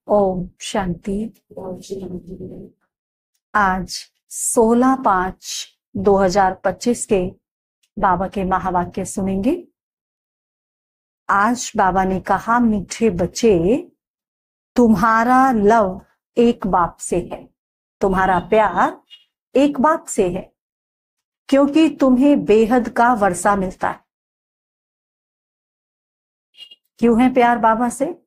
ओम शांति। आज 16/5/2025 के बाबा के महावाक्य सुनेंगे। आज बाबा ने कहा, मीठे बच्चे, तुम्हारा लव एक बाप से है, तुम्हारा प्यार एक बाप से है, क्योंकि तुम्हें बेहद का वर्षा मिलता है। क्यों है प्यार बाबा से?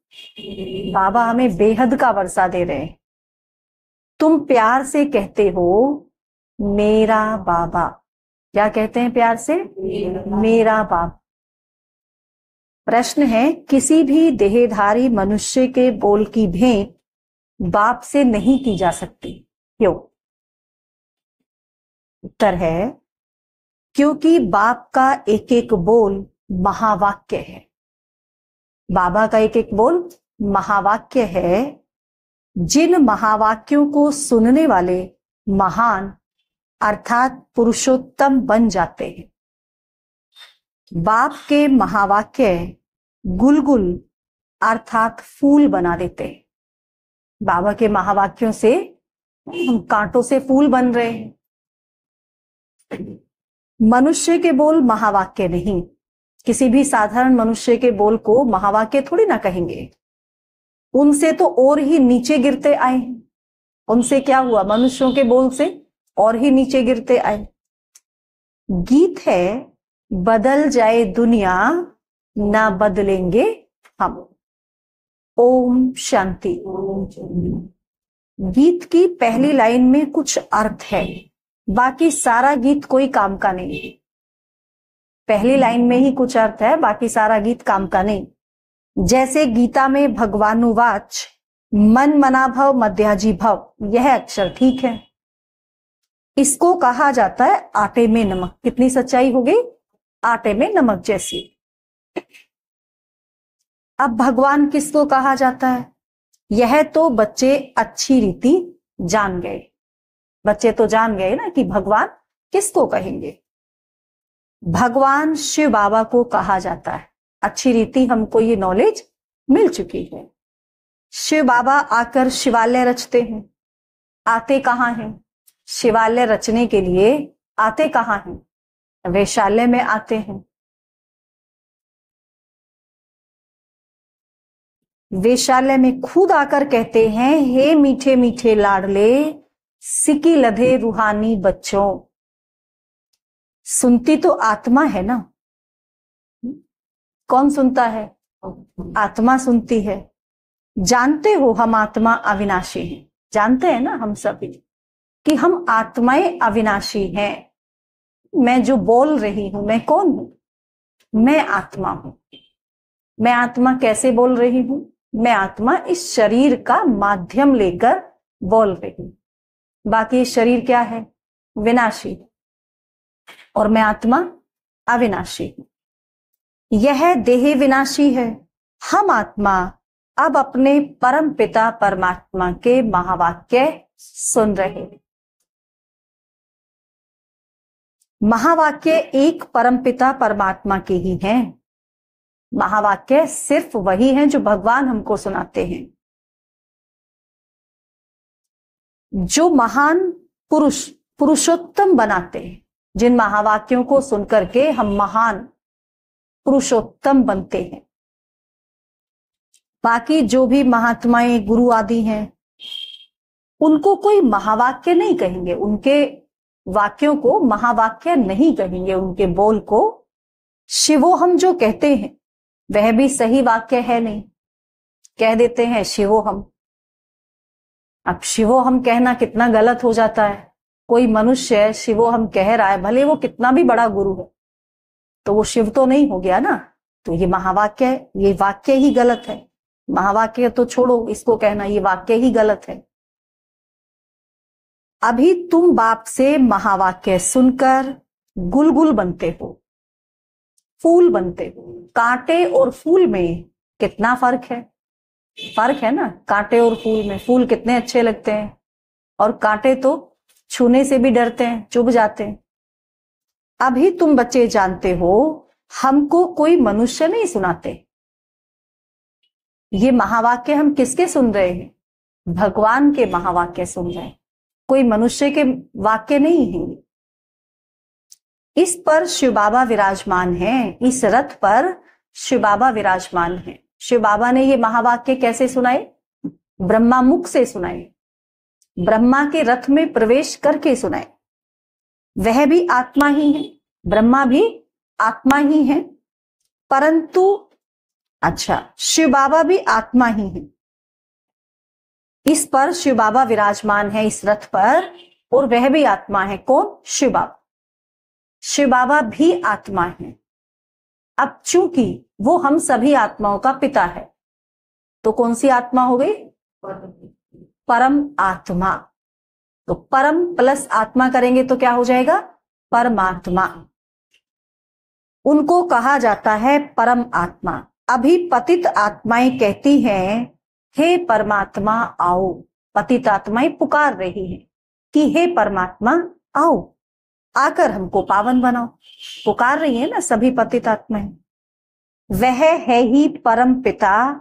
बाबा हमें बेहद का वर्षा दे रहे हैं। तुम प्यार से कहते हो मेरा बाबा। क्या कहते हैं प्यार से? मेरा बाप। प्रश्न है, किसी भी देहधारी मनुष्य के बोल की भेंट बाप से नहीं की जा सकती। क्यों? उत्तर है, क्योंकि बाप का एक एक बोल महावाक्य है। बाबा का एक एक बोल महावाक्य है। जिन महावाक्यों को सुनने वाले महान अर्थात पुरुषोत्तम बन जाते हैं। बाप के महावाक्य गुलगुल अर्थात फूल बना देते हैं। बाबा के महावाक्यों से हम कांटों से फूल बन रहे हैं। मनुष्य के बोल महावाक्य नहीं। किसी भी साधारण मनुष्य के बोल को महावाक्य थोड़ी ना कहेंगे। उनसे तो और ही नीचे गिरते आए हैं। उनसे क्या हुआ? मनुष्यों के बोल से और ही नीचे गिरते आए। गीत है, बदल जाए दुनिया ना बदलेंगे हम। ओम शांति। गीत की पहली लाइन में कुछ अर्थ है, बाकी सारा गीत कोई काम का नहीं है। पहली लाइन में ही कुछ अर्थ है, बाकी सारा गीत काम का नहीं। जैसे गीता में भगवानुवाच मन मना भव मध्याजी भव, यह अक्षर ठीक है। इसको कहा जाता है आटे में नमक। कितनी सच्चाई हो गई? आटे में नमक जैसी। अब भगवान किसको कहा जाता है? यह तो बच्चे अच्छी रीति जान गए। बच्चे तो जान गए ना कि भगवान किसको कहेंगे। भगवान शिव बाबा को कहा जाता है। अच्छी रीति हमको ये नॉलेज मिल चुकी है। शिव बाबा आकर शिवालय रचते हैं। आते कहाँ हैं? शिवालय रचने के लिए आते कहाँ हैं? वैशाल्य में आते हैं। वैशाल्य में खुद आकर कहते हैं, हे मीठे मीठे लाडले सिकी लधे रूहानी बच्चों। सुनती तो आत्मा है ना। कौन सुनता है? आत्मा सुनती है। जानते हो हम आत्मा अविनाशी हैं। जानते हैं ना हम सभी कि हम आत्माएं अविनाशी हैं। मैं जो बोल रही हूं, मैं कौन हूं? मैं आत्मा हूं। मैं आत्मा कैसे बोल रही हूं? मैं आत्मा इस शरीर का माध्यम लेकर बोल रही हूं। बाकी शरीर क्या है? विनाशी। और मैं आत्मा अविनाशी हूं। यह देह विनाशी है। हम आत्मा अब अपने परम पिता परमात्मा के महावाक्य सुन रहे हैं। महावाक्य एक परम पिता परमात्मा के ही हैं। महावाक्य सिर्फ वही हैं जो भगवान हमको सुनाते हैं। जो महान पुरुष पुरुषोत्तम बनाते हैं, जिन महावाक्यों को सुनकर के हम महान पुरुषोत्तम बनते हैं। बाकी जो भी महात्माएं गुरु आदि हैं, उनको कोई महावाक्य नहीं कहेंगे। उनके वाक्यों को महावाक्य नहीं कहेंगे। उनके बोल को शिवोहम जो कहते हैं, वह भी सही वाक्य है नहीं। कह देते हैं शिवोहम। अब शिवोहम कहना कितना गलत हो जाता है। कोई मनुष्य शिवोहम कह रहा है, भले वो कितना भी बड़ा गुरु है, तो वो शिव तो नहीं हो गया ना। तो ये महावाक्य है, ये वाक्य ही गलत है। महावाक्य तो छोड़ो, इसको कहना ये वाक्य ही गलत है। अभी तुम बाप से महावाक्य सुनकर गुलगुल बनते हो, फूल बनते हो। कांटे और फूल में कितना फर्क है? फर्क है ना। कांटे और फूल में फूल कितने अच्छे लगते हैं, और कांटे तो छूने से भी डरते हैं, चुभ जाते हैं। अभी तुम बच्चे जानते हो, हमको कोई मनुष्य नहीं सुनाते। ये महावाक्य हम किसके सुन रहे हैं? भगवान के महावाक्य सुन रहे हैं, कोई मनुष्य के वाक्य नहीं है। इस पर शिव बाबा विराजमान हैं, इस रथ पर शिव बाबा विराजमान हैं। शिव बाबा ने ये महावाक्य कैसे सुनाए? ब्रह्मा मुख से सुनाए, ब्रह्मा के रथ में प्रवेश करके सुनाए। वह भी आत्मा ही है, ब्रह्मा भी आत्मा ही है, परंतु अच्छा शिव बाबा भी आत्मा ही है। इस पर शिव बाबा विराजमान है इस रथ पर, और वह भी आत्मा है। कौन? शिव बाबा। शिव बाबा भी आत्मा है। अब चूंकि वो हम सभी आत्माओं का पिता है, तो कौन सी आत्मा हो गई? परम आत्मा। तो परम प्लस आत्मा करेंगे तो क्या हो जाएगा? परमात्मा। उनको कहा जाता है परम आत्मा। अभी पतित आत्माएं कहती हैं, हे परमात्मा आओ। पतित आत्माएं पुकार रही हैं कि हे परमात्मा आओ, आकर हमको पावन बनाओ। पुकार रही है ना सभी पतित आत्माएं। वह है ही परम पिता,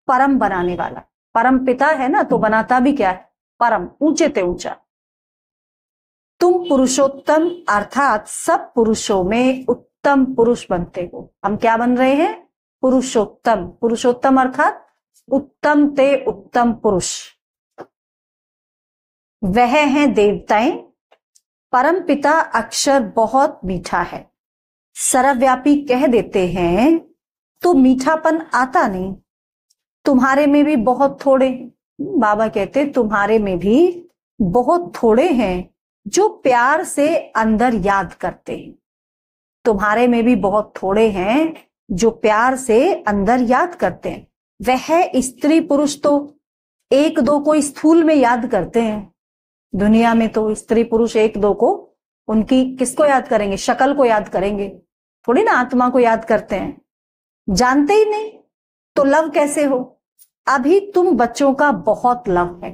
परम बनाने वाला। परम पिता है ना, तो बनाता भी क्या है? परम, ऊंचे ते ऊंचा। तुम पुरुषोत्तम अर्थात सब पुरुषों में उत्तम पुरुष बनते हो। हम क्या बन रहे हैं? पुरुषोत्तम। पुरुषोत्तम अर्थात उत्तम ते उत्तम पुरुष। वह हैं देवताएं। परम पिता अक्षर बहुत मीठा है, सर्वव्यापी कह देते हैं तो मीठापन आता नहीं। तुम्हारे में भी बहुत थोड़े, बाबा कहते तुम्हारे में भी बहुत थोड़े हैं जो प्यार से अंदर याद करते हैं। तुम्हारे में भी बहुत थोड़े हैं जो प्यार से अंदर याद करते हैं। वह स्त्री पुरुष तो एक दो को स्थूल में याद करते हैं। दुनिया में तो स्त्री पुरुष एक दो को, उनकी किसको याद करेंगे? शक्ल को याद करेंगे, थोड़ी ना आत्मा को याद करते हैं। जानते ही नहीं तो लव कैसे हो? अभी तुम बच्चों का बहुत लव है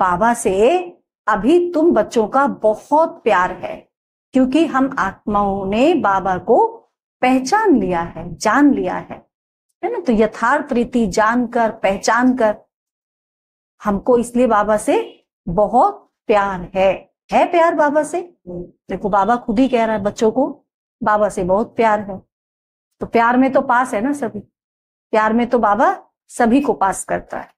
बाबा से, अभी तुम बच्चों का बहुत प्यार है, क्योंकि हम आत्माओं ने बाबा को पहचान लिया है, जान लिया है ना। तो यथार्थ रीति जानकर, पहचान कर हमको इसलिए बाबा से बहुत प्यार है प्यार बाबा से। देखो बाबा खुद ही कह रहा है बच्चों को बाबा से बहुत प्यार है। तो प्यार में तो पास है ना सभी, प्यार में तो बाबा सभी को पास करता है।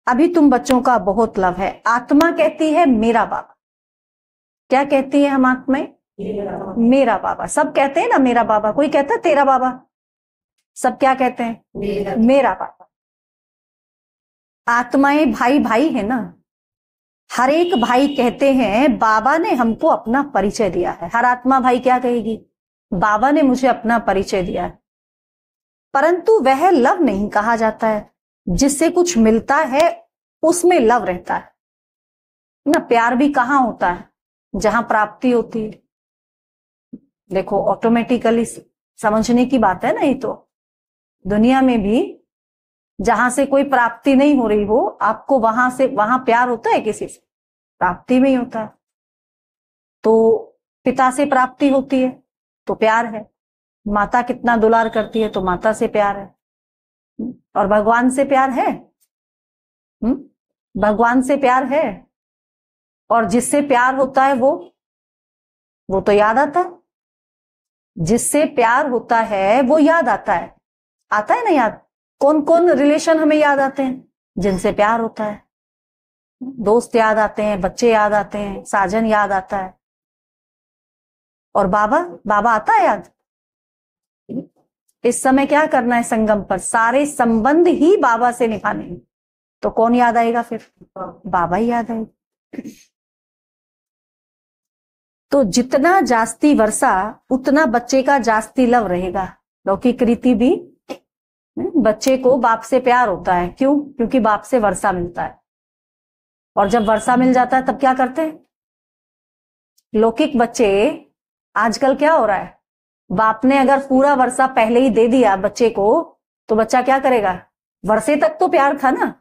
अभी तुम बच्चों का बहुत लव है। आत्मा कहती है मेरा बाबा। क्या कहती है हम आत्माएं? मेरा बाबा। सब कहते हैं ना मेरा बाबा, कोई कहता है तेरा बाबा? सब क्या कहते हैं? मेरा बाबा। आत्माएं भाई भाई है ना, हर एक भाई कहते हैं बाबा ने हमको अपना परिचय दिया है। हर आत्मा भाई क्या कहेगी? बाबा ने मुझे अपना परिचय दिया है। परंतु वह लव नहीं कहा जाता है। जिससे कुछ मिलता है उसमें लव रहता है ना। प्यार भी कहाँ होता है? जहां प्राप्ति होती है। देखो ऑटोमेटिकली समझने की बात है ना। ये तो दुनिया में भी जहां से कोई प्राप्ति नहीं हो रही हो, आपको वहां से वहां प्यार होता है किसी से? प्राप्ति में ही होता है। तो पिता से प्राप्ति होती है तो प्यार है। माता कितना दुलार करती है तो माता से प्यार है। और भगवान से प्यार है? भगवान से प्यार है। और जिससे प्यार होता है वो तो याद आता है। जिससे प्यार होता है वो याद आता है। आता है ना याद? कौन कौन रिलेशन हमें याद आते हैं? जिनसे प्यार होता है। दोस्त याद आते हैं, बच्चे याद आते हैं, साजन याद आता है। और बाबा आता है याद? इस समय क्या करना है? संगम पर सारे संबंध ही बाबा से निभाने हैं। तो कौन याद आएगा फिर? बाबा ही याद आएगा। तो जितना जास्ती वर्षा उतना बच्चे का जास्ती लव रहेगा। लौकिक रीति भी बच्चे को बाप से प्यार होता है। क्यों? क्योंकि बाप से वर्षा मिलता है। और जब वर्षा मिल जाता है तब क्या करते हैं? लौकिक बच्चे आजकल क्या हो रहा है? बाप ने अगर पूरा वर्षा पहले ही दे दिया बच्चे को तो बच्चा क्या करेगा? वर्षे तक तो प्यार था ना,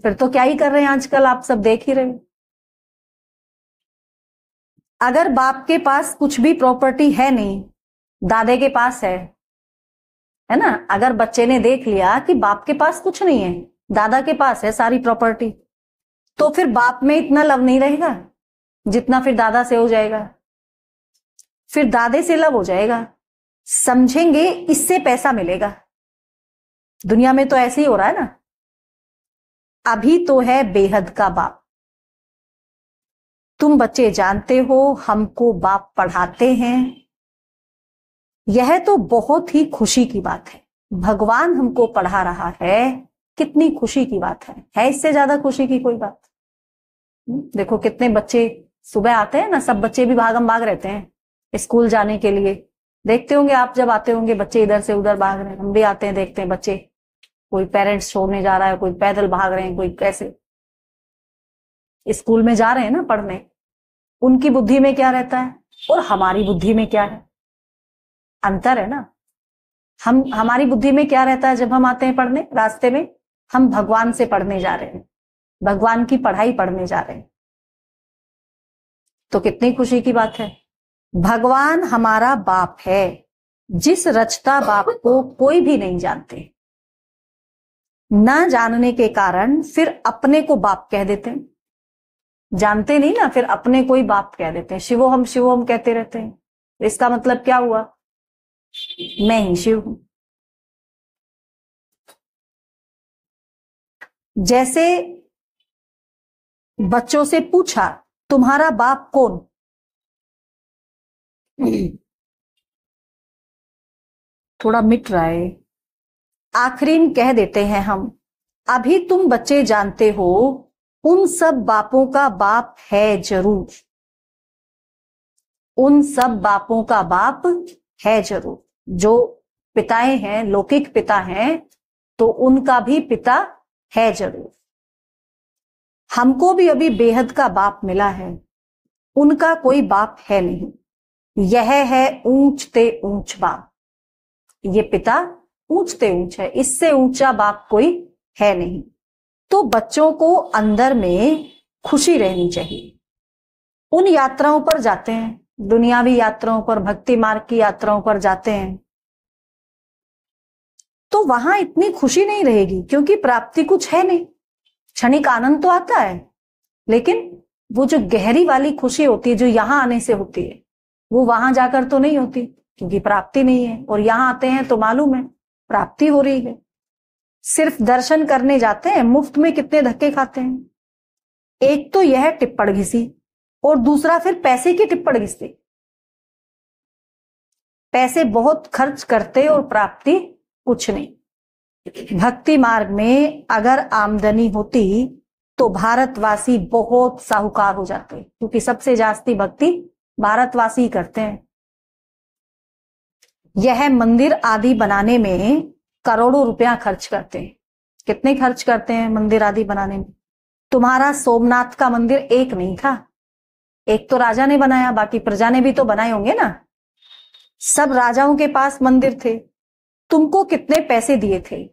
फिर तो क्या ही कर रहे हैं आजकल, आप सब देख ही रहे। अगर बाप के पास कुछ भी प्रॉपर्टी है नहीं, दादे के पास है है ना। अगर बच्चे ने देख लिया कि बाप के पास कुछ नहीं है, दादा के पास है सारी प्रॉपर्टी, तो फिर बाप में इतना लव नहीं रहेगा जितना फिर दादा से हो जाएगा, फिर दादे से लव हो जाएगा। समझेंगे इससे पैसा मिलेगा। दुनिया में तो ऐसे ही हो रहा है ना। अभी तो है बेहद का बाप। तुम बच्चे जानते हो हमको बाप पढ़ाते हैं, यह तो बहुत ही खुशी की बात है। भगवान हमको पढ़ा रहा है, कितनी खुशी की बात है इससे ज्यादा खुशी की कोई बात। देखो कितने बच्चे सुबह आते हैं ना, सब बच्चे भी भागम भाग रहते हैं स्कूल जाने के लिए। देखते होंगे आप, जब आते होंगे बच्चे इधर से उधर भाग रहे हैं, हम भी आते हैं देखते हैं बच्चे, कोई पेरेंट्स छोड़ने जा रहा है, कोई पैदल भाग रहे हैं, कोई कैसे स्कूल में जा रहे हैं ना पढ़ने। उनकी बुद्धि में क्या रहता है और हमारी बुद्धि में क्या है, अंतर है ना। हमारी बुद्धि में क्या रहता है जब हम आते हैं पढ़ने, रास्ते में हम भगवान से पढ़ने जा रहे हैं, भगवान की पढ़ाई पढ़ने जा रहे हैं, तो कितनी खुशी की बात है। भगवान हमारा बाप है, जिस रचता बाप को कोई भी नहीं जानते। ना जानने के कारण फिर अपने को बाप कह देते हैं, जानते नहीं ना, फिर अपने को ही बाप कह देते हैं। शिवोहम शिवोहम कहते रहते हैं, इसका मतलब क्या हुआ, मैं ही शिव हूं। जैसे बच्चों से पूछा तुम्हारा बाप कौन, थोड़ा मिट रहा है, आखिरी कह देते हैं हम, अभी तुम बच्चे जानते हो उन सब बापों का बाप है जरूर, उन सब बापों का बाप है जरूर। जो पिताएं हैं, लौकिक पिता हैं, तो उनका भी पिता है जरूर। हमको भी अभी बेहद का बाप मिला है, उनका कोई बाप है नहीं। यह है ऊंचते ऊंच बाप, ये पिता ऊंचते ऊंच है, इससे ऊंचा बाप कोई है नहीं। तो बच्चों को अंदर में खुशी रहनी चाहिए। उन यात्राओं पर जाते हैं, दुनियावी यात्राओं पर, भक्ति मार्ग की यात्राओं पर जाते हैं, तो वहां इतनी खुशी नहीं रहेगी, क्योंकि प्राप्ति कुछ है नहीं। क्षणिक आनंद तो आता है, लेकिन वो जो गहरी वाली खुशी होती है, जो यहां आने से होती है, वो वहां जाकर तो नहीं होती, क्योंकि प्राप्ति नहीं है। और यहां आते हैं तो मालूम है प्राप्ति हो रही है। सिर्फ दर्शन करने जाते हैं, मुफ्त में कितने धक्के खाते हैं। एक तो यह टिप्पण घिसी, और दूसरा फिर पैसे की टिप्पण घिसते, पैसे बहुत खर्च करते और प्राप्ति कुछ नहीं। भक्ति मार्ग में अगर आमदनी होती तो भारतवासी बहुत साहूकार हो जाते, क्योंकि सबसे जास्ती भक्ति भारतवासी करते हैं। यह मंदिर आदि बनाने में करोड़ों रुपया खर्च करते हैं। कितने खर्च करते हैं मंदिर आदि बनाने में। तुम्हारा सोमनाथ का मंदिर एक नहीं था, एक तो राजा ने बनाया, बाकी प्रजा ने भी तो बनाए होंगे ना। सब राजाओं के पास मंदिर थे, तुमको कितने पैसे दिए थे।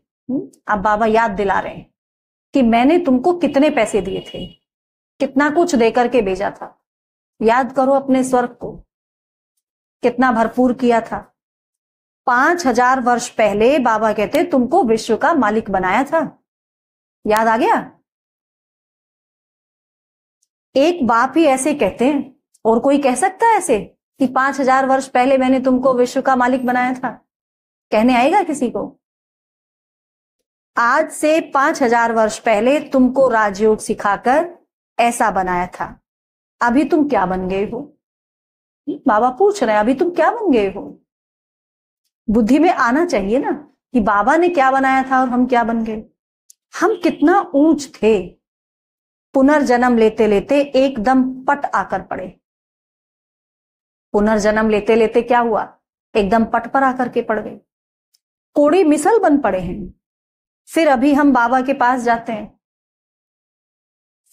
अब बाबा याद दिला रहे हैं कि मैंने तुमको कितने पैसे दिए थे, कितना कुछ देकर के भेजा था। याद करो अपने स्वर्ग को, कितना भरपूर किया था। 5000 वर्ष पहले बाबा कहते तुमको विश्व का मालिक बनाया था। याद आ गया। एक बाप ही ऐसे कहते हैं, और कोई कह सकता है ऐसे कि 5000 वर्ष पहले मैंने तुमको विश्व का मालिक बनाया था? कहने आएगा किसी को? आज से 5000 वर्ष पहले तुमको राजयोग सिखाकर ऐसा बनाया था। अभी तुम क्या बन गए हो? बाबा पूछ रहे हैं, अभी तुम क्या बन गए हो? बुद्धि में आना चाहिए ना कि बाबा ने क्या बनाया था और हम क्या बन गए। हम कितना ऊंच थे, पुनर्जन्म लेते लेते एकदम पट आकर पड़े। पुनर्जन्म लेते लेते क्या हुआ, एकदम पट पर आकर के पड़ गए, कोड़ी मिसल बन पड़े हैं। फिर अभी हम बाबा के पास जाते हैं,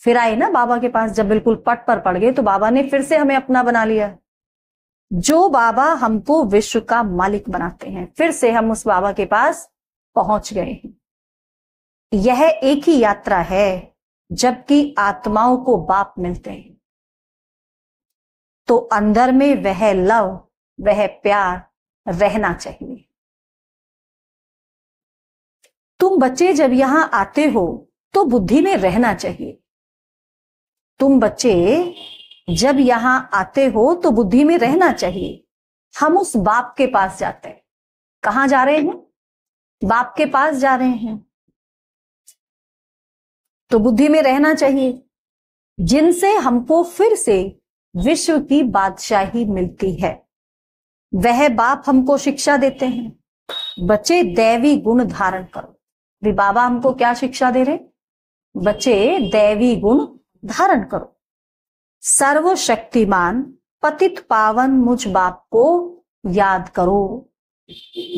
फिर आए ना बाबा के पास, जब बिल्कुल पट पर पड़ गए तो बाबा ने फिर से हमें अपना बना लिया। जो बाबा हमको विश्व का मालिक बनाते हैं, फिर से हम उस बाबा के पास पहुंच गए हैं। यह एक ही यात्रा है, जबकि आत्माओं को बाप मिलते हैं, तो अंदर में वह लव, वह प्यार रहना चाहिए। तुम बच्चे जब यहां आते हो तो बुद्धि में रहना चाहिए। तुम बच्चे जब यहां आते हो तो बुद्धि में रहना चाहिए। हम उस बाप के पास जाते हैं। कहां जा रहे हैं? बाप के पास जा रहे हैं। तो बुद्धि में रहना चाहिए, जिनसे हमको फिर से विश्व की बादशाही मिलती है। वह बाप हमको शिक्षा देते हैं, बच्चे दैवी गुण धारण करो। भी बाबा हमको क्या शिक्षा दे रहे? बच्चे दैवी गुण धारण करो। सर्वशक्तिमान पतित पावन मुझ बाप को याद करो।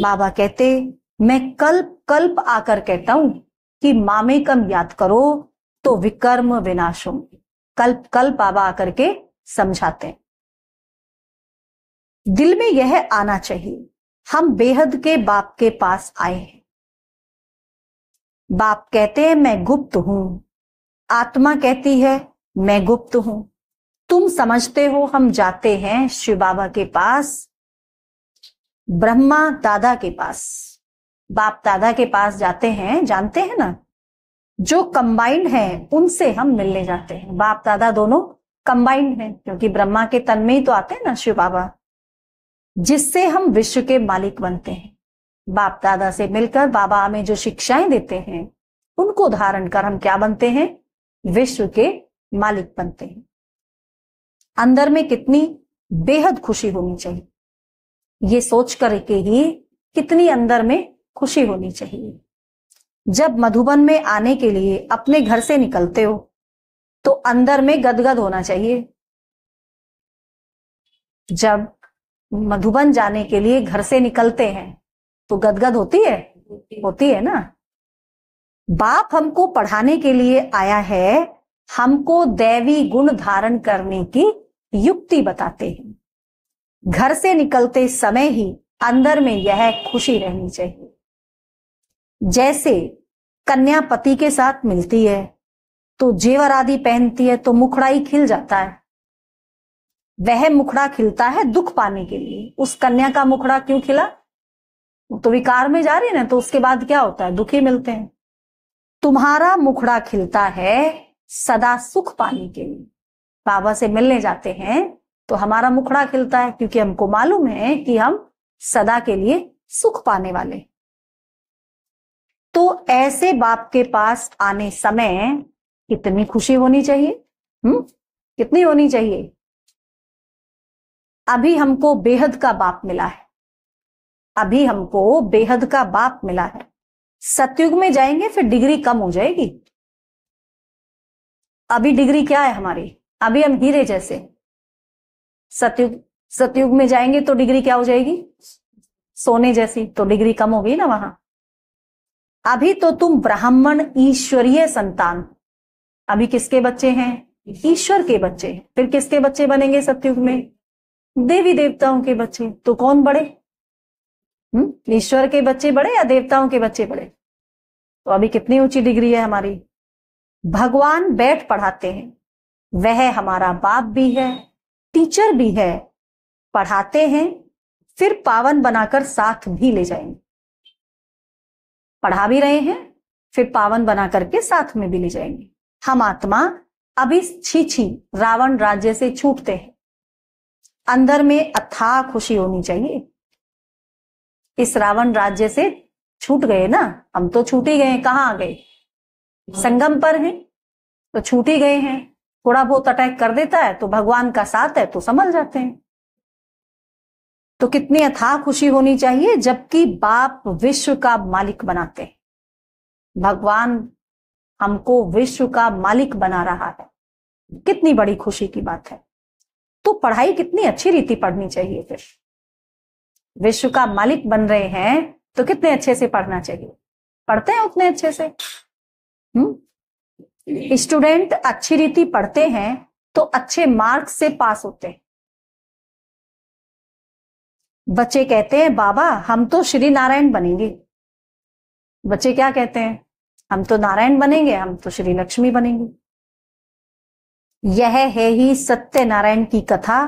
बाबा कहते, मैं कल्प कल्प आकर कहता हूं कि मामेकम याद करो तो विकर्म विनाश होंगे। कल्प कल्प बाबा आकर के समझाते हैं। दिल में यह आना चाहिए, हम बेहद के बाप के पास आए हैं। बाप कहते हैं मैं गुप्त हूं, आत्मा कहती है मैं गुप्त हूं। तुम समझते हो हम जाते हैं शिव बाबा के पास, ब्रह्मा दादा के पास, बाप दादा के पास जाते हैं। जानते हैं ना, जो कंबाइंड हैं उनसे हम मिलने जाते हैं। बाप दादा दोनों कंबाइंड हैं, क्योंकि ब्रह्मा के तन में ही तो आते हैं ना शिव बाबा, जिससे हम विश्व के मालिक बनते हैं। बाप दादा से मिलकर बाबा हमें जो शिक्षाएं देते हैं उनको धारण कर हम क्या बनते हैं? विश्व के मालिक बनते हैं। अंदर में कितनी बेहद खुशी होनी चाहिए, ये सोच कर के ही कितनी अंदर में खुशी होनी चाहिए। जब मधुबन में आने के लिए अपने घर से निकलते हो तो अंदर में गदगद होना चाहिए। जब मधुबन जाने के लिए घर से निकलते हैं तो गदगद होती है? होती है ना। बाप हमको पढ़ाने के लिए आया है, हमको दैवी गुण धारण करने की युक्ति बताते हैं। घर से निकलते समय ही अंदर में यह खुशी रहनी चाहिए। जैसे कन्या पति के साथ मिलती है तो जेवर आदि पहनती है तो मुखड़ा ही खिल जाता है। वह मुखड़ा खिलता है दुख पाने के लिए। उस कन्या का मुखड़ा क्यों खिला? तो विकार में जा रही है ना, तो उसके बाद क्या होता है? दुखी मिलते हैं। तुम्हारा मुखड़ा खिलता है सदा सुख पाने के लिए। बाबा से मिलने जाते हैं तो हमारा मुखड़ा खिलता है, क्योंकि हमको मालूम है कि हम सदा के लिए सुख पाने वाले। तो ऐसे बाप के पास आने समय कितनी खुशी होनी चाहिए? कितनी होनी चाहिए? अभी हमको बेहद का बाप मिला है, अभी हमको बेहद का बाप मिला है। सतयुग में जाएंगे फिर डिग्री कम हो जाएगी। अभी डिग्री क्या है हमारी? अभी हम हीरे जैसे। सतयुग में जाएंगे तो डिग्री क्या हो जाएगी? सोने जैसी। तो डिग्री कम हो गई ना वहां। अभी तो तुम ब्राह्मण ईश्वरीय संतान, अभी किसके बच्चे हैं? ईश्वर के बच्चे। फिर किसके बच्चे बनेंगे सतयुग में? देवी देवताओं के बच्चे। तो कौन बड़े? ईश्वर के बच्चे बड़े या देवताओं के बच्चे बड़े? तो अभी कितनी ऊंची डिग्री है हमारी। भगवान बैठ पढ़ाते हैं, वह हमारा बाप भी है, टीचर भी है। पढ़ाते हैं फिर पावन बनाकर साथ भी ले जाएंगे। पढ़ा भी रहे हैं फिर पावन बना करके साथ में भी ले जाएंगे। हम आत्मा अभी छी रावण राज्य से छूटते हैं। अंदर में अथाह खुशी होनी चाहिए। इस रावण राज्य से छूट गए ना, हम तो छूट ही गए। कहां आ गए? संगम पर हैं तो छूट ही गए हैं। थोड़ा बहुत अटैक कर देता है तो भगवान का साथ है तो संभल जाते हैं। तो कितनी अथाह खुशी होनी चाहिए, जबकि बाप विश्व का मालिक बनाते हैं। भगवान हमको विश्व का मालिक बना रहा है, कितनी बड़ी खुशी की बात है। तो पढ़ाई कितनी अच्छी रीति पढ़नी चाहिए। फिर विश्व का मालिक बन रहे हैं तो कितने अच्छे से पढ़ना चाहिए। पढ़ते हैं उतने अच्छे से। स्टूडेंट अच्छी रीति पढ़ते हैं तो अच्छे मार्क्स से पास होते हैं। बच्चे कहते हैं बाबा हम तो श्री नारायण बनेंगे। बच्चे क्या कहते हैं? हम तो नारायण बनेंगे, हम तो श्री लक्ष्मी बनेंगे। यह है ही सत्य नारायण की कथा,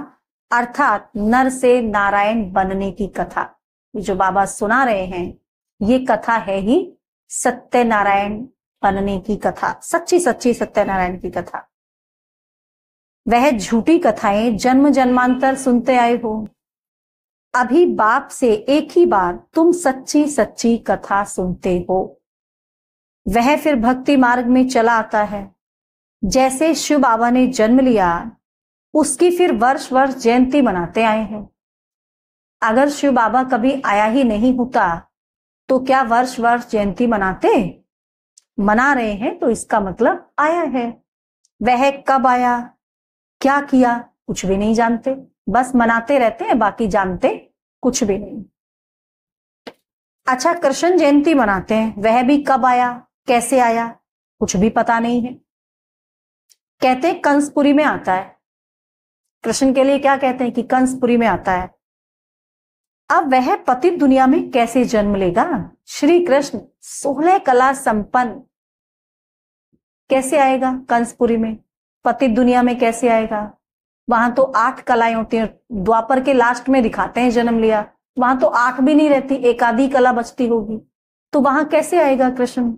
अर्थात नर से नारायण बनने की कथा। जो बाबा सुना रहे हैं ये कथा है ही सत्यनारायण बनने की कथा, सच्ची सच्ची सत्यनारायण की कथा। वह झूठी कथाएं जन्म जन्मांतर सुनते आए हो। अभी बाप से एक ही बार तुम सच्ची सच्ची कथा सुनते हो। वह फिर भक्ति मार्ग में चला आता है। जैसे शिव बाबा ने जन्म लिया, उसकी फिर वर्ष वर्ष जयंती मनाते आए हैं। अगर शिव बाबा कभी आया ही नहीं होता तो क्या वर्ष वर्ष जयंती मनाते? मना रहे हैं तो इसका मतलब आया है। वह कब आया, क्या किया, कुछ भी नहीं जानते, बस मनाते रहते हैं, बाकी जानते कुछ भी नहीं। अच्छा, कृष्ण जयंती मनाते हैं, वह भी कब आया, कैसे आया, कुछ भी पता नहीं है। कहते हैं कंसपुरी में आता है। कृष्ण के लिए क्या कहते हैं कि कंसपुरी में आता है। अब वह पतित दुनिया में कैसे जन्म लेगा? श्री कृष्ण 16 कला संपन्न कैसे आएगा कंसपुरी में? पतित दुनिया में कैसे आएगा? वहां तो 8 कलाएं होती हैं। द्वापर के लास्ट में दिखाते हैं जन्म लिया, वहां तो 8 भी नहीं रहती, एक आधी कला बचती होगी, तो वहां कैसे आएगा कृष्ण?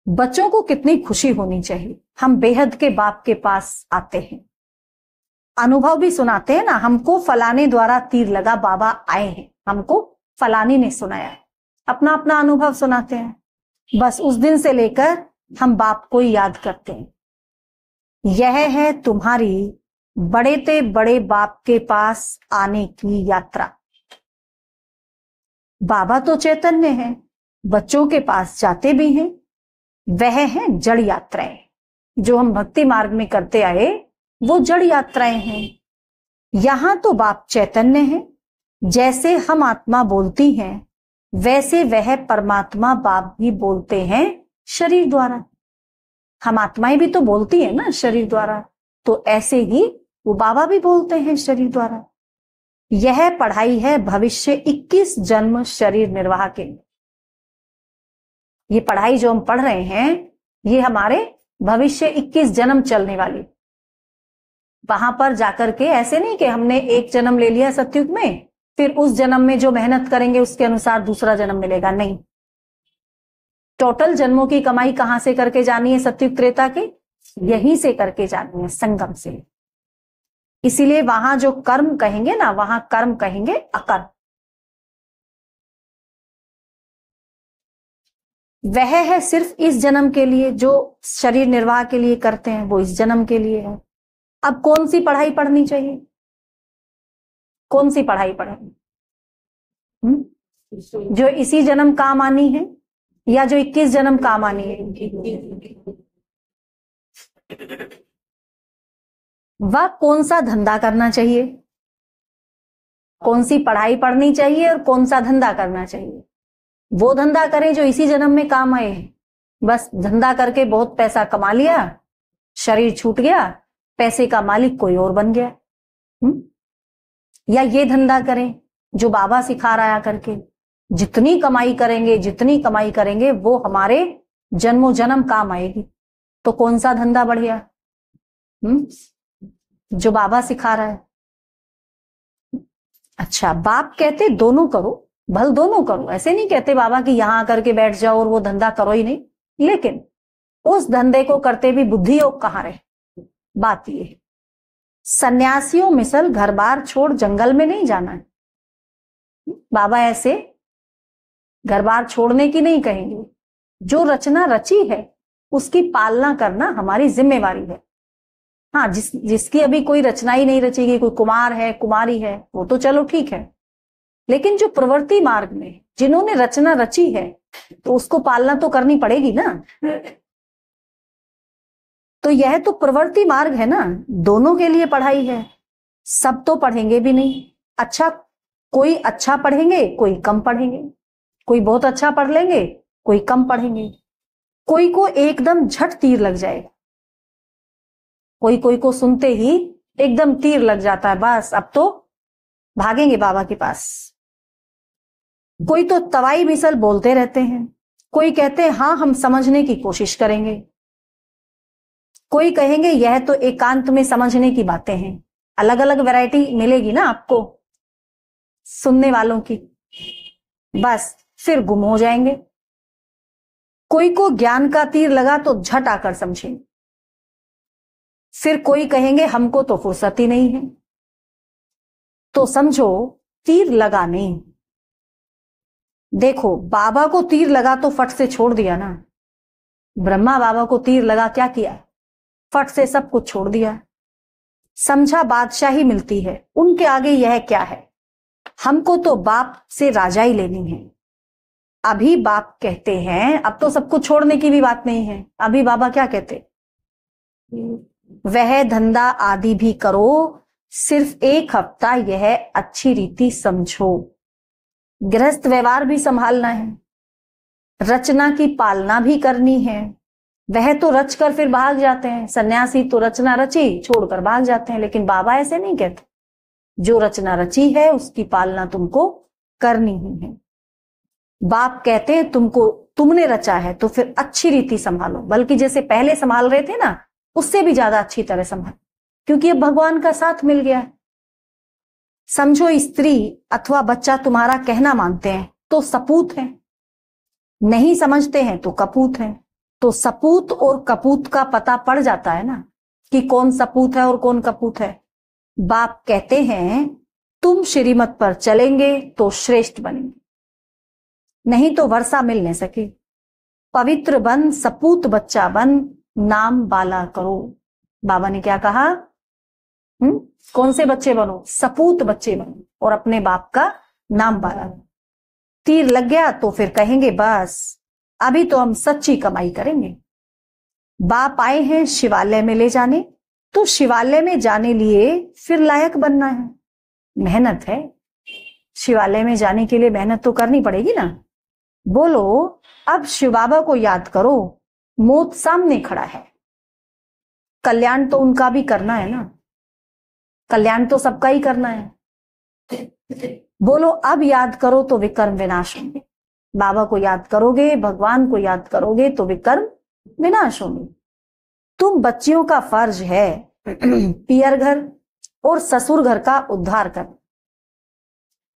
बच्चों को कितनी खुशी होनी चाहिए, हम बेहद के बाप के पास आते हैं। अनुभव भी सुनाते हैं ना, हमको फलाने द्वारा तीर लगा, बाबा आए हैं, हमको फलानी ने सुनाया, अपना अपना अनुभव सुनाते हैं। बस उस दिन से लेकर हम बाप को याद करते हैं। यह है तुम्हारी बड़े ते बड़े बाप के पास आने की यात्रा। बाबा तो चैतन्य है, बच्चों के पास जाते भी हैं। वह है जड़ यात्राएं, जो हम भक्ति मार्ग में करते आए, वो जड़ यात्राएं हैं। यहां तो बाप चैतन्य है, जैसे हम आत्मा बोलती हैं वैसे वह परमात्मा बाप भी बोलते हैं शरीर द्वारा। हम आत्माएं भी तो बोलती है ना शरीर द्वारा, तो ऐसे ही वो बाबा भी बोलते हैं शरीर द्वारा। यह पढ़ाई है भविष्य 21 जन्म शरीर निर्वाह के। ये पढ़ाई जो हम पढ़ रहे हैं, ये हमारे भविष्य 21 जन्म चलने वाली। वहां पर जाकर के ऐसे नहीं कि हमने एक जन्म ले लिया सतयुग में, फिर उस जन्म में जो मेहनत करेंगे उसके अनुसार दूसरा जन्म मिलेगा, नहीं। टोटल जन्मों की कमाई कहां से करके जानी है सतयुग त्रेता की? यहीं से करके जानी है, संगम से। इसीलिए वहां जो कर्म कहेंगे ना, वहां कर्म कहेंगे अकर्म। वह है सिर्फ इस जन्म के लिए, जो शरीर निर्वाह के लिए करते हैं वो इस जन्म के लिए है। अब कौन सी पढ़ाई पढ़नी चाहिए? कौन सी पढ़ाई पढ़ें? जो इसी जन्म काम आनी है या जो 21 जन्म काम आनी है? वह कौन सा धंधा करना चाहिए? कौन सी पढ़ाई पढ़नी चाहिए और कौन सा धंधा करना चाहिए? वो धंधा करें जो इसी जन्म में काम आए। बस धंधा करके बहुत पैसा कमा लिया, शरीर छूट गया, पैसे का मालिक कोई और बन गया। या ये धंधा करें जो बाबा सिखा रहा करके, जितनी कमाई करेंगे जितनी कमाई करेंगे वो हमारे जन्मों जन्म काम आएगी। तो कौन सा धंधा बढ़िया? जो बाबा सिखा रहा है। अच्छा, बाप कहते दोनों करो, भल दोनों करो। ऐसे नहीं कहते बाबा कि यहां आकर के बैठ जाओ और वो धंधा करो ही नहीं, लेकिन उस धंधे को करते भी बुद्धि योग कहां रहे। बात ये है, सन्यासियों मिसल घर बार छोड़ जंगल में नहीं जाना है। बाबा ऐसे घर बार छोड़ने की नहीं कहेंगे। जो रचना रची है उसकी पालना करना हमारी जिम्मेवारी है। हाँ, जिसकी अभी कोई रचना ही नहीं रचेगी, कोई कुमार है कुमारी है, वो तो चलो ठीक है, लेकिन जो प्रवृत्ति मार्ग में जिन्होंने रचना रची है तो उसको पालना तो करनी पड़ेगी ना। तो यह तो प्रवृत्ति मार्ग है ना, दोनों के लिए पढ़ाई है। सब तो पढ़ेंगे भी नहीं। अच्छा, कोई अच्छा पढ़ेंगे, कोई कम पढ़ेंगे, कोई बहुत अच्छा पढ़ लेंगे, कोई कम पढ़ेंगे, कोई को एकदम झट तीर लग जाएगा, कोई को सुनते ही एकदम तीर लग जाता है, बस अब तो भागेंगे बाबा के पास। कोई तो तवाई मिसल बोलते रहते हैं, कोई कहते हैं हाँ हम समझने की कोशिश करेंगे, कोई कहेंगे यह तो एकांत में समझने की बातें हैं। अलग अलग वैरायटी मिलेगी ना आपको सुनने वालों की। बस फिर गुम हो जाएंगे। कोई को ज्ञान का तीर लगा तो झट आकर समझेंगे, फिर कोई कहेंगे हमको तो फुर्सत ही नहीं है। तो समझो तीर लगा नहीं। देखो बाबा को तीर लगा तो फट से छोड़ दिया ना, ब्रह्मा बाबा को तीर लगा क्या किया, फट से सब कुछ छोड़ दिया। समझा बादशाही मिलती है, उनके आगे यह क्या है, हमको तो बाप से राजाई लेनी है। अभी बाप कहते हैं, अब तो सब कुछ छोड़ने की भी बात नहीं है। अभी बाबा क्या कहते, वह धंधा आदि भी करो, सिर्फ 1 हफ्ता यह अच्छी रीति समझो। गृहस्थ व्यवहार भी संभालना है, रचना की पालना भी करनी है। वह तो रच कर फिर भाग जाते हैं, सन्यासी तो रचना रची छोड़कर भाग जाते हैं, लेकिन बाबा ऐसे नहीं कहते। जो रचना रची है उसकी पालना तुमको करनी ही है। बाप कहते हैं तुमने रचा है तो फिर अच्छी रीति संभालो, बल्कि जैसे पहले संभाल रहे थे ना उससे भी ज्यादा अच्छी तरह संभालो, क्योंकि अब भगवान का साथ मिल गया है। समझो स्त्री अथवा बच्चा तुम्हारा कहना मानते हैं तो सपूत है, नहीं समझते हैं तो कपूत है। तो सपूत और कपूत का पता पड़ जाता है ना कि कौन सपूत है और कौन कपूत है। बाप कहते हैं तुम श्रीमत पर चलेंगे तो श्रेष्ठ बनेंगे, नहीं तो वर्षा मिल नहीं सके। पवित्र बन, सपूत बच्चा बन, नाम बाला करो। बाबा ने क्या कहा, कौन से बच्चे बनो, सपूत बच्चे बनो और अपने बाप का नाम बाला। तीर लग गया तो फिर कहेंगे बस अभी तो हम सच्ची कमाई करेंगे। बाप आए हैं शिवालय में ले जाने, तो शिवालय में जाने लिए फिर लायक बनना है, मेहनत है। शिवालय में जाने के लिए मेहनत तो करनी पड़ेगी ना। बोलो अब शिव बाबा को याद करो, मौत सामने खड़ा है, कल्याण तो उनका भी करना है ना, कल्याण तो सबका ही करना है। बोलो अब याद करो तो विकर्म विनाश होंगे। बाबा को याद करोगे, भगवान को याद करोगे तो विकर्म विनाश होंगे। तुम बच्चियों का फर्ज है पियर घर और ससुर घर का उद्धार करना,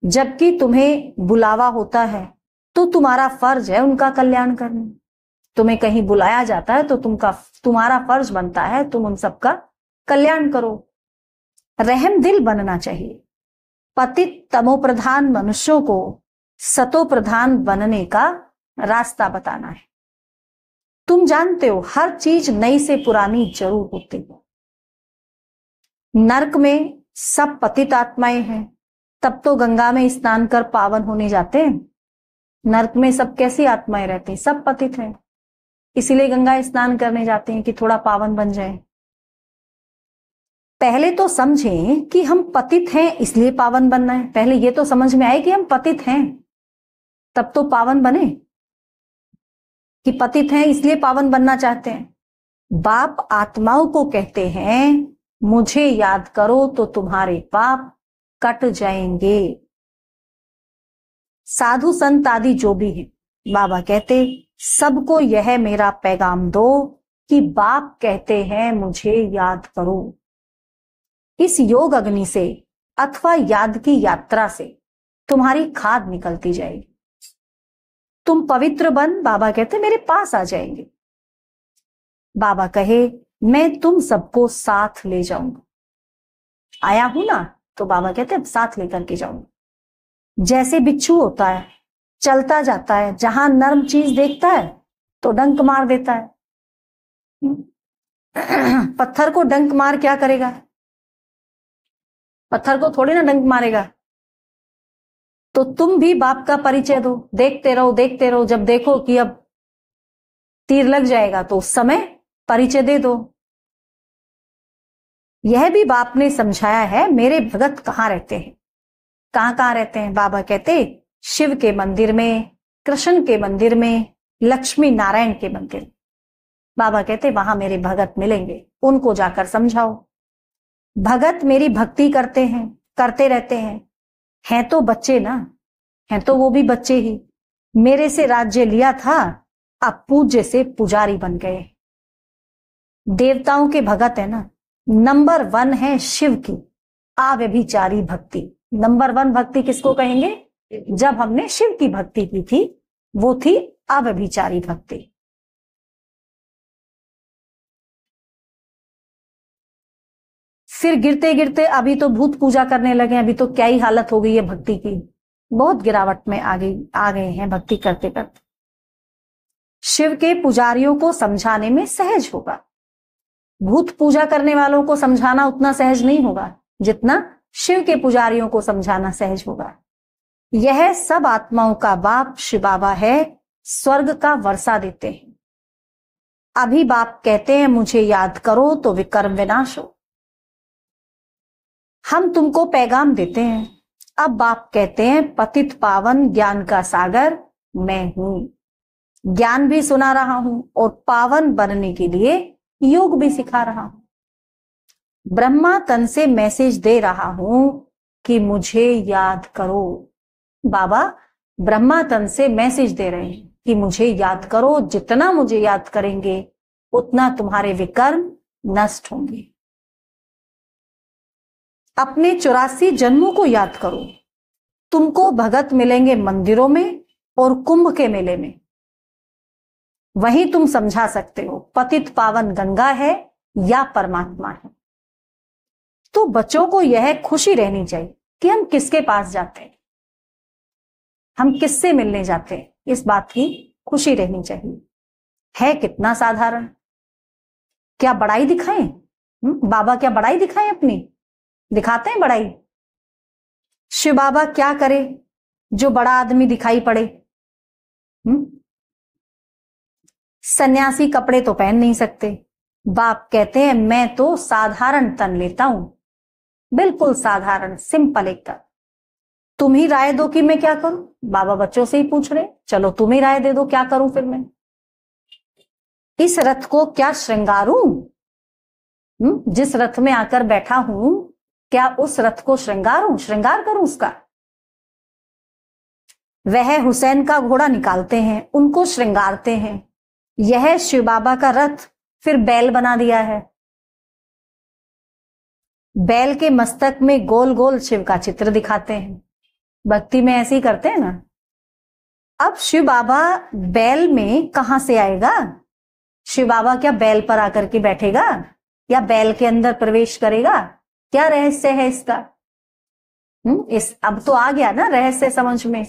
जबकि तुम्हें बुलावा होता है तो तुम्हारा फर्ज है उनका कल्याण करना। तुम्हें कहीं बुलाया जाता है तो तुम्हारा फर्ज बनता है तुम उन सबका कल्याण करो। रहम दिल बनना चाहिए। पतित तमो प्रधान मनुष्यों को सतो प्रधान बनने का रास्ता बताना है। तुम जानते हो हर चीज नई से पुरानी जरूर होती है। नरक में सब पतित आत्माएं हैं, तब तो गंगा में स्नान कर पावन होने जाते हैं। नरक में सब कैसी आत्माएं रहती हैं, सब पतित हैं, इसीलिए गंगा स्नान करने जाते हैं कि थोड़ा पावन बन जाए। पहले तो समझें कि हम पतित हैं इसलिए पावन बनना है। पहले ये तो समझ में आए कि हम पतित हैं, तब तो पावन बने, कि पतित हैं इसलिए पावन बनना चाहते हैं। बाप आत्माओं को कहते हैं मुझे याद करो तो तुम्हारे पाप कट जाएंगे। साधु संत आदि जो भी हैं, बाबा कहते सबको यह मेरा पैगाम दो कि बाप कहते हैं मुझे याद करो। इस योग अग्नि से अथवा याद की यात्रा से तुम्हारी खाद निकलती जाएगी। तुम पवित्र बन, बाबा कहते मेरे पास आ जाएंगे। बाबा कहे मैं तुम सबको साथ ले जाऊंगा। आया हूं ना, तो बाबा कहते साथ लेकर के जाऊंगा। जैसे बिच्छू होता है, चलता जाता है, जहां नर्म चीज देखता है तो डंक मार देता है। पत्थर को डंक मार क्या करेगा, पत्थर को थोड़ी ना डंक मारेगा। तो तुम भी बाप का परिचय दो, देखते रहो देखते रहो। जब देखो कि अब तीर लग जाएगा तो उस समय परिचय दे दो। यह भी बाप ने समझाया है। मेरे भगत कहाँ रहते हैं, कहाँ रहते हैं। बाबा कहते शिव के मंदिर में, कृष्ण के मंदिर में, लक्ष्मी नारायण के मंदिर। बाबा कहते वहां मेरे भगत मिलेंगे, उनको जाकर समझाओ। भगत मेरी भक्ति करते हैं, करते रहते हैं तो बच्चे ना, हैं तो वो भी बच्चे ही। मेरे से राज्य लिया था, अब पूज्य से पुजारी बन गए। देवताओं के भगत है ना। नंबर 1 है शिव की अव्यभिचारी भक्ति। नंबर 1 भक्ति किसको कहेंगे, जब हमने शिव की भक्ति की थी वो थी अव्यभिचारी भक्ति। फिर गिरते गिरते अभी तो भूत पूजा करने लगे, अभी तो क्या ही हालत हो गई है भक्ति की, बहुत गिरावट में आ गए हैं भक्ति करते करते। शिव के पुजारियों को समझाने में सहज होगा, भूत पूजा करने वालों को समझाना उतना सहज नहीं होगा जितना शिव के पुजारियों को समझाना सहज होगा। यह सब आत्माओं का बाप शिव बाबा है, स्वर्ग का वर्षा देते हैं। अभी बाप कहते हैं मुझे याद करो तो विकर्म विनाश हो। हम तुमको पैगाम देते हैं, अब बाप कहते हैं पतित पावन ज्ञान का सागर मैं हूं, ज्ञान भी सुना रहा हूं और पावन बनने के लिए योग भी सिखा रहा हूं। ब्रह्मा तन से मैसेज दे रहा हूं कि मुझे याद करो। बाबा ब्रह्मा तन से मैसेज दे रहे हैं कि मुझे याद करो, जितना मुझे याद करेंगे उतना तुम्हारे विकर्म नष्ट होंगे। अपने 84 जन्मों को याद करो, तुमको भगत मिलेंगे मंदिरों में और कुंभ के मेले में, वहीं तुम समझा सकते हो पतित पावन गंगा है या परमात्मा है। तो बच्चों को यह खुशी रहनी चाहिए कि हम किसके पास जाते हैं, हम किससे मिलने जाते हैं, इस बात की खुशी रहनी चाहिए। है कितना साधारण, क्या बड़ाई दिखाएं? बाबा क्या बड़ाई दिखाएं अपनी? दिखाते हैं बड़ाई? शिव बाबा क्या करे जो बड़ा आदमी दिखाई पड़े? सन्यासी कपड़े तो पहन नहीं सकते, बाप कहते हैं मैं तो साधारण तन लेता हूं, बिल्कुल साधारण सिंपल एकदम। तुम ही राय दो कि मैं क्या करूं। बाबा बच्चों से ही पूछ रहे, चलो तुम ही राय दे दो क्या करूं फिर मैं। इस रथ को क्या श्रृंगारूं? जिस रथ में आकर बैठा हूं क्या उस रथ को श्रृंगारूं, श्रृंगार करूं उसका? वह हुसैन का घोड़ा निकालते हैं, उनको श्रृंगारते हैं। यह शिव बाबा का रथ फिर बैल बना दिया है, बैल के मस्तक में गोल गोल शिव का चित्र दिखाते हैं। भक्ति में ऐसे ही करते हैं ना। अब शिव बाबा बैल में कहां से आएगा? शिव बाबा क्या बैल पर आकर के बैठेगा या बैल के अंदर प्रवेश करेगा? क्या रहस्य है इसका? इस अब तो आ गया ना रहस्य समझ में,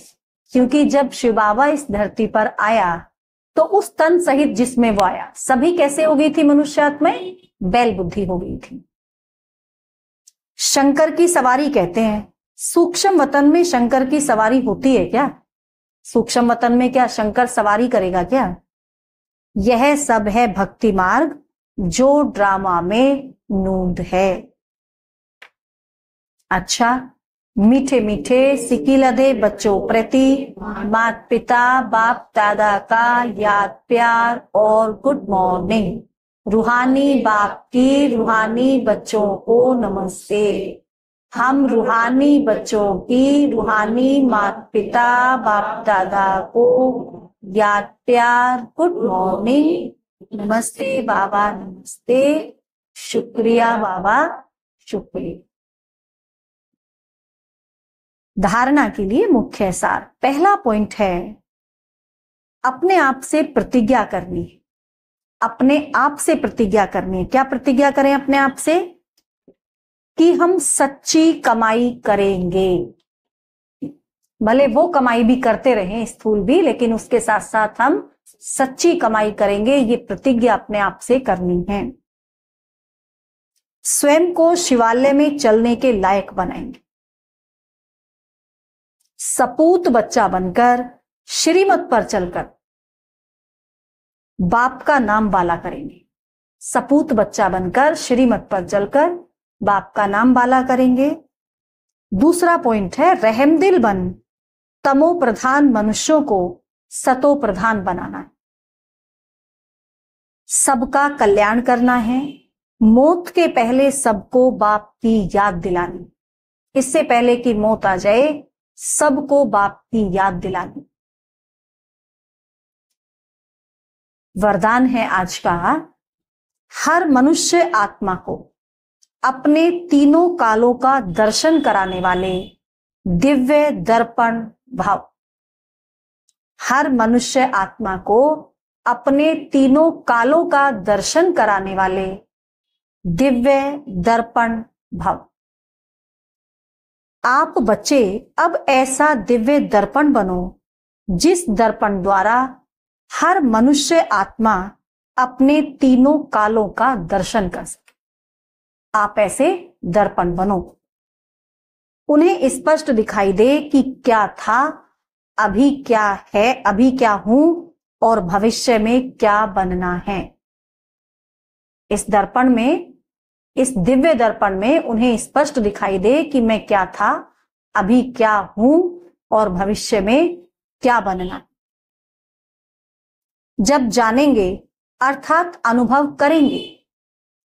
क्योंकि जब शिव बाबा इस धरती पर आया तो उस तन सहित जिसमें वो आया सभी कैसे हो गई थी मनुष्य आत्माएं? बैल बुद्धि हो गई थी। शंकर की सवारी कहते हैं, सूक्ष्म वतन में शंकर की सवारी होती है क्या? सूक्ष्म वतन में क्या शंकर सवारी करेगा क्या? यह सब है भक्ति मार्ग जो ड्रामा में नूंद है। अच्छा, मीठे मीठे सिकिलदे बच्चों प्रति माता पिता बाप दादा का याद प्यार और गुड मॉर्निंग। रूहानी बाप की रूहानी बच्चों को नमस्ते। हम रूहानी बच्चों की रूहानी माता पिता बाप दादा को याद प्यार गुड मॉर्निंग। नमस्ते बाबा, नमस्ते, शुक्रिया बाबा, शुक्रिया। धारणा के लिए मुख्य सार, पहला पॉइंट है अपने आप से प्रतिज्ञा करनी है। अपने आप से प्रतिज्ञा करनी है। क्या प्रतिज्ञा करें अपने आप से? कि हम सच्ची कमाई करेंगे। भले वो कमाई भी करते रहें स्थूल भी, लेकिन उसके साथ साथ हम सच्ची कमाई करेंगे, ये प्रतिज्ञा अपने आप से करनी है। स्वयं को शिवालय में चलने के लायक बनाएंगे। सपूत बच्चा बनकर श्रीमत पर चलकर बाप का नाम बाला करेंगे। सपूत बच्चा बनकर श्रीमत पर चलकर बाप का नाम बाला करेंगे। दूसरा पॉइंट है रहमदिल बन तमो प्रधान मनुष्यों को सतो प्रधान बनाना है। सबका कल्याण करना है। मौत के पहले सबको बाप की याद दिलानी। इससे पहले कि मौत आ जाए सबको बाप की याद दिलानी। वरदान है आज का, हर मनुष्य आत्मा को अपने तीनों कालों का दर्शन कराने वाले दिव्य दर्पण भाव। हर मनुष्य आत्मा को अपने तीनों कालों का दर्शन कराने वाले दिव्य दर्पण भव। आप बच्चे अब ऐसा दिव्य दर्पण बनो जिस दर्पण द्वारा हर मनुष्य आत्मा अपने तीनों कालों का दर्शन कर सके। आप ऐसे दर्पण बनो, उन्हें स्पष्ट दिखाई दे कि क्या था, अभी क्या है, अभी क्या हूं और भविष्य में क्या बनना है। इस दर्पण में, इस दिव्य दर्पण में उन्हें स्पष्ट दिखाई दे कि मैं क्या था, अभी क्या हूं और भविष्य में क्या बनना। जब जानेंगे अर्थात अनुभव करेंगे,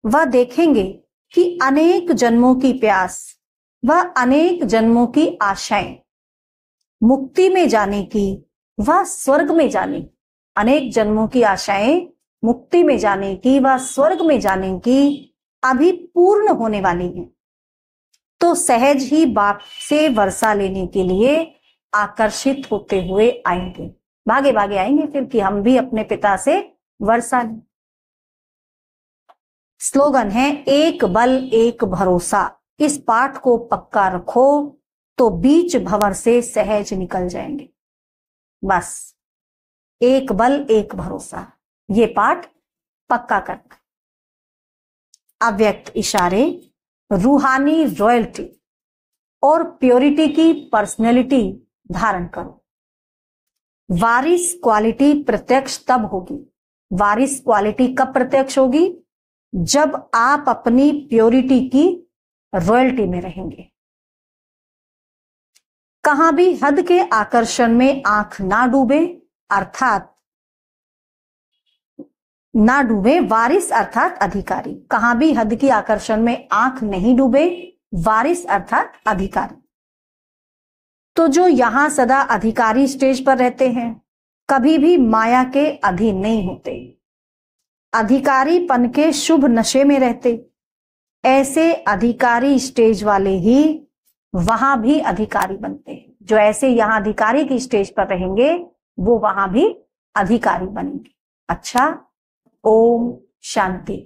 वह देखेंगे कि अनेक जन्मों की प्यास व अनेक जन्मों की आशाएं, मुक्ति में जाने की व स्वर्ग में जाने, अनेक जन्मों की आशाएं मुक्ति में जाने की व स्वर्ग में जाने की अभी पूर्ण होने वाली हैं। तो सहज ही बाप से वर्षा लेने के लिए आकर्षित होते हुए आएंगे, भागे भागे आएंगे फिर कि हम भी अपने पिता से वर्षा लें। स्लोगन है एक बल एक भरोसा। इस पाठ को पक्का रखो तो बीच भंवर से सहज निकल जाएंगे। बस एक बल एक भरोसा, ये पाठ पक्का करना। अव्यक्त इशारे, रूहानी रॉयल्टी और प्योरिटी की पर्सनैलिटी धारण करो। वारिस क्वालिटी प्रत्यक्ष तब होगी, वारिस क्वालिटी कब प्रत्यक्ष होगी? जब आप अपनी प्योरिटी की रॉयल्टी में रहेंगे। कहां भी हद के आकर्षण में आंख ना डूबे, अर्थात ना डूबे, वारिस अर्थात अधिकारी। कहां भी हद की आकर्षण में आंख नहीं डूबे, वारिस अर्थात अधिकारी। तो जो यहां सदा अधिकारी स्टेज पर रहते हैं, कभी भी माया के अधीन नहीं होते, अधिकारीपन के शुभ नशे में रहते। ऐसे अधिकारी स्टेज वाले ही वहां भी अधिकारी बनते हैं। जो ऐसे यहां अधिकारी की स्टेज पर रहेंगे वो वहां भी अधिकारी बनेंगे। अच्छा, ओम शांति।